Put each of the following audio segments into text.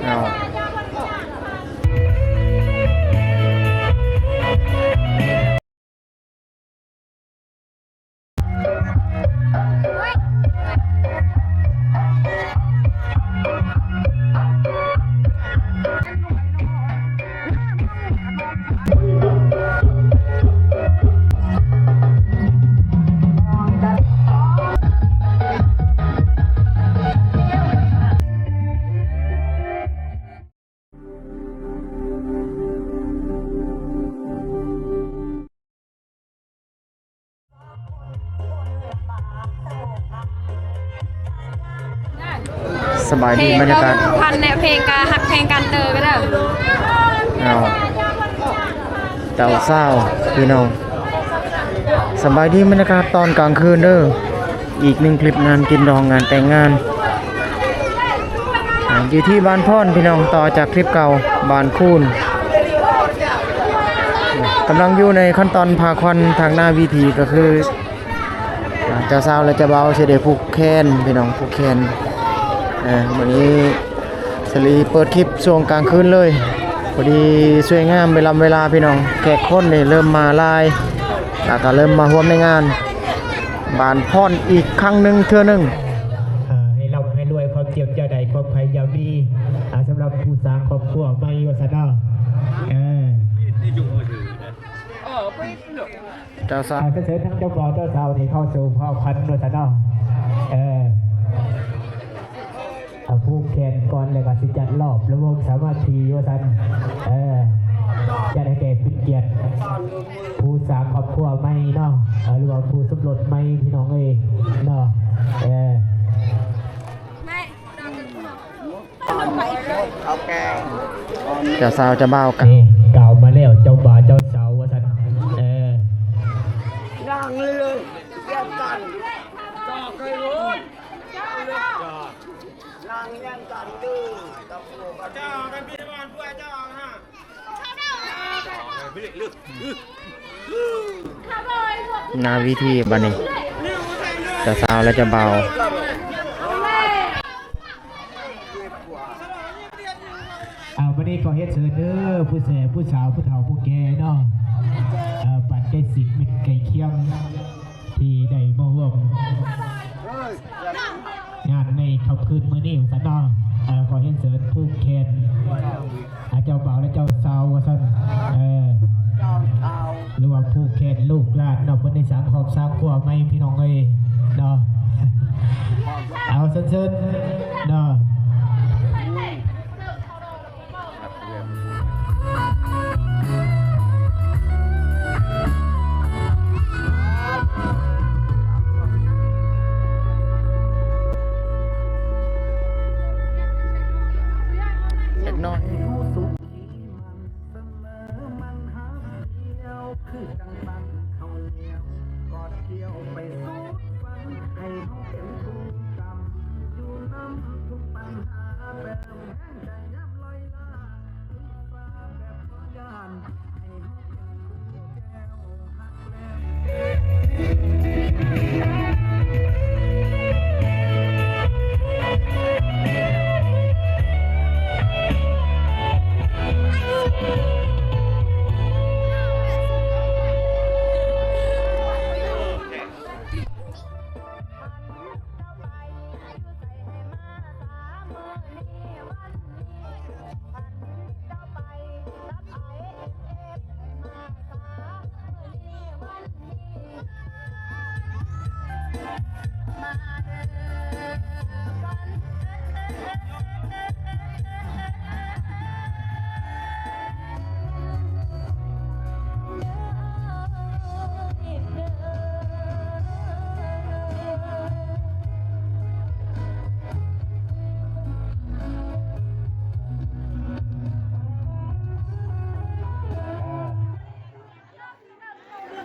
เอาสบายดีบรรยากาศพันเนี่ยเพลงกาหักเพลงกันเตอก็ได้เอาเจ้าเศร้าพี่น้องสบายดีบรรยากาศตอนกลางคืนเด้ออีกหนึ่งคลิปงานกินดองงานแต่งงานอยู่ที่บ้านพ่อนพี่น้องต่อจากคลิปเก่าบ้านคูนกำลังอยู่ในขั้นตอนพาควันทางหน้าวิธีก็คือเจ้าสาวและเจ้าบ่าวเสด็จผูกแขนพี่น้องผูกแขนวันนี้สลีเปิดคลิปช่วงกลางคืนเลยพอดีสวยงามเวลาพี่น้องแขกคนนี่เริ่มมาลายแล้วก็เริ่มมาร่วมในงานบานพ่อนอีกครั้งหนึ่งเทื่อหนึ่งให้เราให้รวยความเจ็บเจ้าใดความภัยยามีสำหรับผู้สร้างครอบครัวไม่วัสนาเจ้าสาวก็เชิญทั้งเจ้าบ่าวเจ้าสาวนี่เข้าสู่พ่อพันธุ์วัสนาผู้แข่งก่อนเลยก็สิจัดรอบระวงสามารถทีว่าท่านจะได้แก่เป็นเกียรติผู้สร้างครอบครัวไม่เนาะหรือว่าผู้สมรสไม่พี่น้องเนาะเจ้าสาวจะเบ้ากันเก่ามาแล้วเจ้าบ่าวเจ้าสาวว่าท่านนางเลยเรียกกันจอกเคยรู้นางเรียกกันดื้อกับพวกเจ้ากันพี่บอลพวกเจ้าฮะนาวิธีบันนี้เจ้าสาวและเจ้าเบ้าวันนี้ขอเฮ็ดเชิญเด้อผู้แสผู้สาวผู้เฒ่าผู้แก่เนาะปัดได้สิบมิตรไก่เคียงที่ได้มาร่วมงานในค่ำคืนมื้อนี้สันเนาะขอเฮ็ดเชิญผู้แคนเจ้าบ่าวและเจ้าสาวว่าซั่นหรือว่าผู้แคนลูกหลานเนาะเพิ่นได้สร้างครอบสร้างครัวใหม่พี่น้องเอ้ยเนาะเอาเชิญเนาะน้อย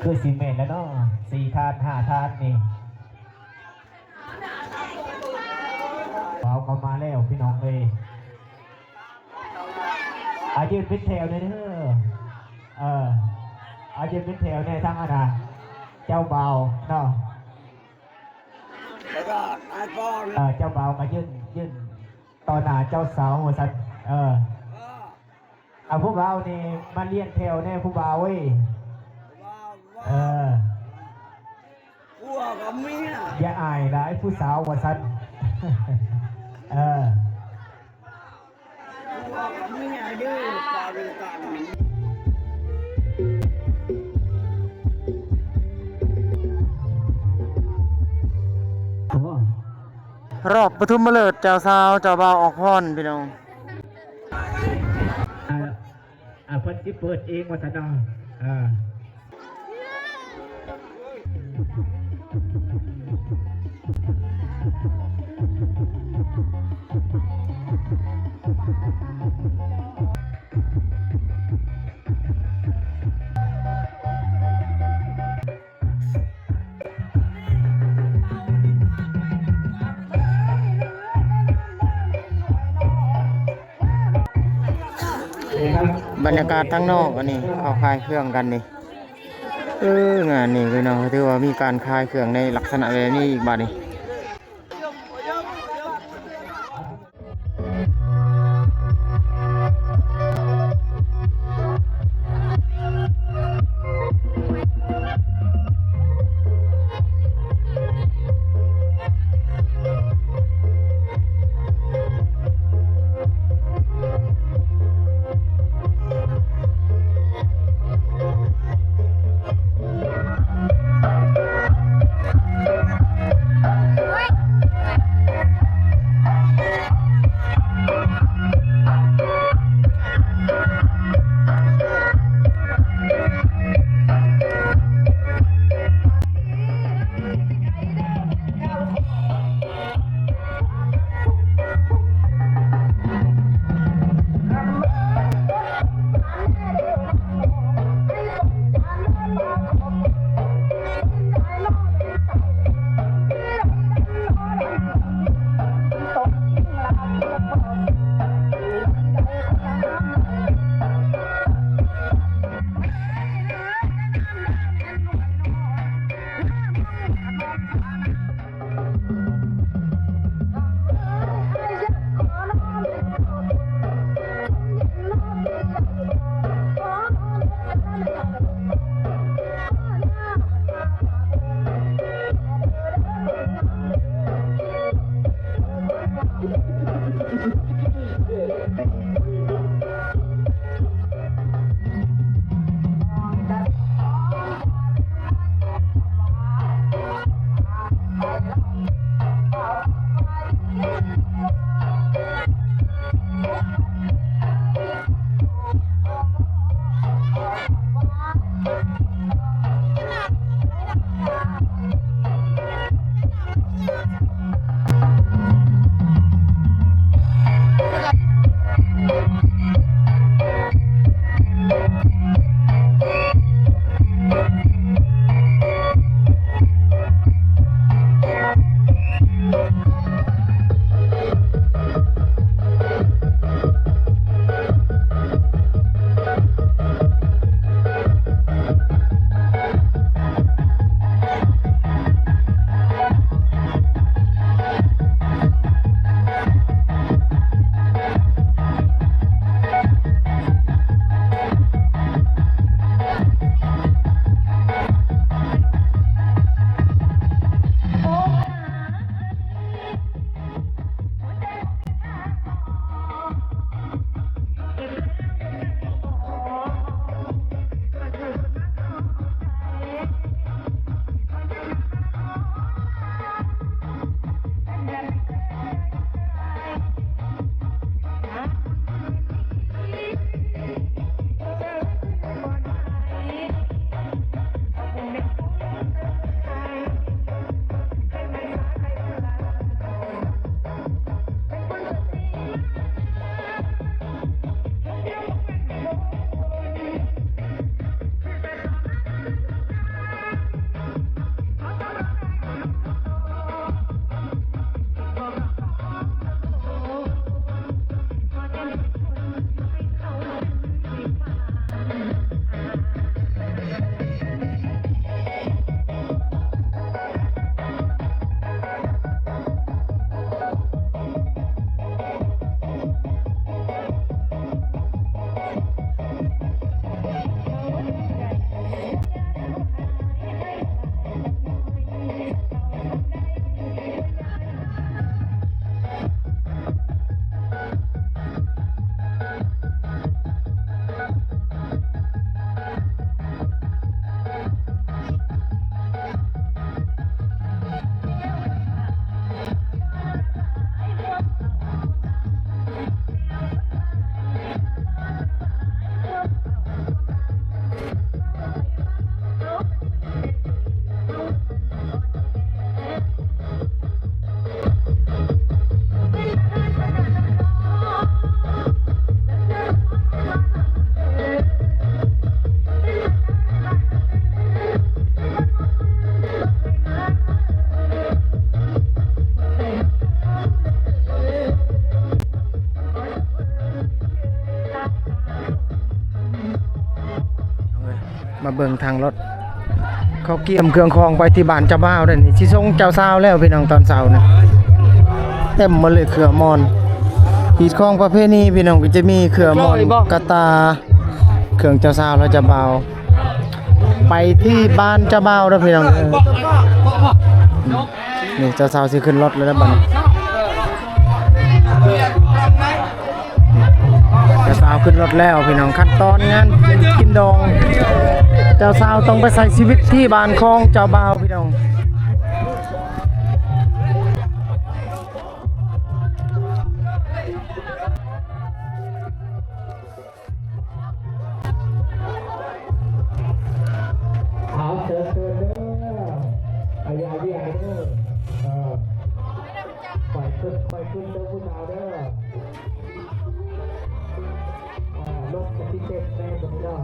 คือ4 เมตรแล้วเนาะ4 ทาน 5 ทานนี่เอามาแล้วพี่น้องเลยยืนพิษแถวเนี่ยเด้อยืนพิษแถวเนี่ยทั้งอันนะเจ้าเบาเนาะแล้วก็ไอ้ป้อนเจ้าเบามายื่นต่อ ต่อหน้าเจ้าสาวว่าซั่นเอาผู้บ่าวนี่มาเลี้ยงแถวแน่ผู้บ่าวเว้ยผัวกับเมีย อย่าอายหลายผู้สาวว่าซั่น ผัวกับเมียดื้อปาริกัน รอบปฐมฤกษ์เจ้าสาวเจ้าบ่าวออกพรพี่น้อง เพิ่นสิเปิดเองว่าซั่นเนาะบรรยากาศทั้งนอกอันนี้เขาคลายเครื่องกันนี่งานนี่พี่น้องถือว่ามีการคลายเครื่องในลักษณะแบบนี้อีกบัดนี้ มาเบิ่งทางรถเขาเกี่ยมเครื่องคองไปที่บ้านเจ้าบ่าวได้นี่สิส่งเจ้าสาวแล้วพี่น้องตอนเช้านะเต็มหมดเลยเครือมอนหีดคองประเภทนี้พี่น้องก็จะมีเครือมอนกระตาเครื่องเจ้าสาวแล้วเจ้าบ่าวไปที่บ้านเจ้าบ่าวแล้วพี่น้องนี่เจ้าสาวสิขึ้นรถแล้วนะบัดนี้เจ้าสาวขึ้นรถแล้วพี่น้องขั้นตอนงานกินดองเจ้าสาวต้องไปใส่ชีวิตที่บ้านของเจ้าบ่าวพี่น้องเอาเชิญเด้อเอาอย่าเด้อปล่อยขึ้นเด้อผู้สาวเด้อรถกับพี่เจ็บแม่ผมเด้อ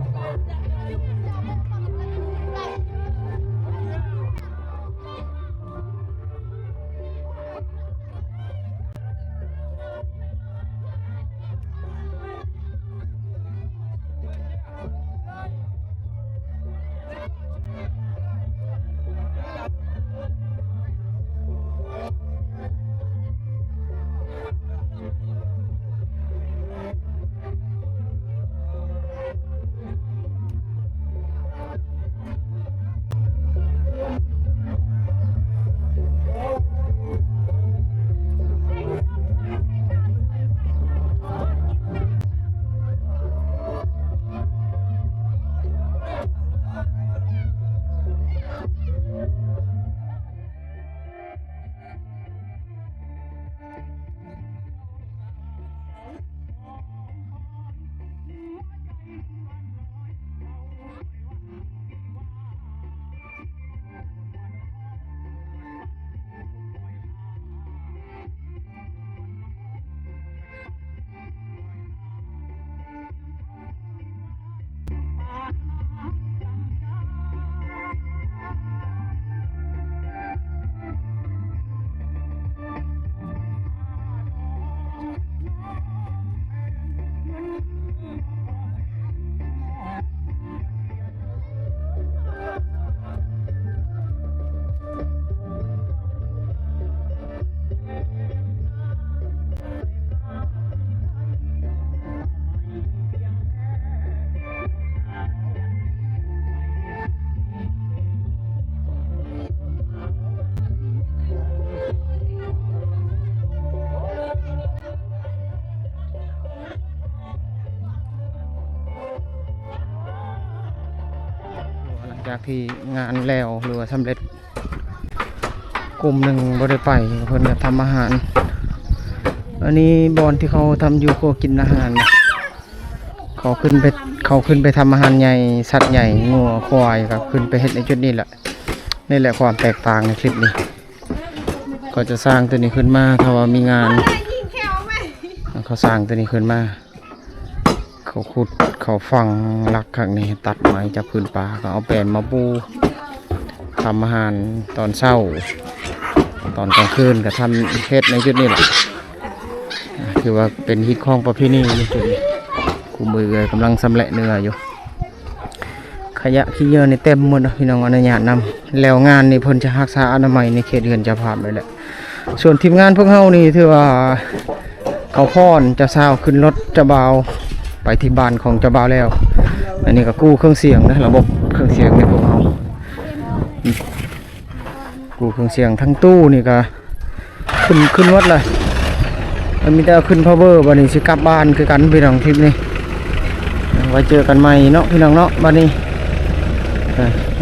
จากที่งานแล้วหรือว่าสำเร็จกลุ่มหนึ่งบ่ได้ไปเพิ่นก็ทำอาหารอันนี้บอนที่เขาทำอยู่ก็กินอาหารเขาขึ้นไปทำอาหารใหญ่สัตว์ใหญ่งัวควายครับขึ้นไปเฮ็ดในจุดนี้แหละนี่แหละความแตกต่างในคลิปนี้ก็จะสร้างตัวนี้ขึ้นมาถ้าว่ามีงานเขาสร้างตัวนี้ขึ้นมาเขาขุดเขาฝังลักข้างนี้ตัดไม้จากพื้นป่าก็เอาแปลนมาปูทำอาหารตอนเช้าตอนกลางคืนก็ทำเฮ็ดในจุดนี้แหละคือว่าเป็นฮิตของประเพณีในจุดนี้กูมือกำลังสำเร็จเนื้ออยู่ขยะขี้เยอะในเต็มหมดพี่น้องอนุญาตนำแล้วงานนี่เพิ่นจะรักษาอนามัยในเขตเรือนเจ้าภาพเลยแหละส่วนทีมงานพวกเฮานี่ถือว่าเขาพรจะเช้าขึ้นรถจะเบาไปที่บ้านของเจ้าบ่าวแล้วอันนี้ก็กู้เครื่องเสียงนะระบบเครื่องเสียงในพวกเรากู้เครื่องเสียงทั้งตู้นี่ก็ขึ้นวัดเลยมันมีแต่ขึ้น power บัดนี้สิกลับบ้านคือกันพี่น้องคลิปนี้ไว้เจอกันใหม่เนาะพี่น้องเนาะบัดนี้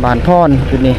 บ้านพรจุดนี้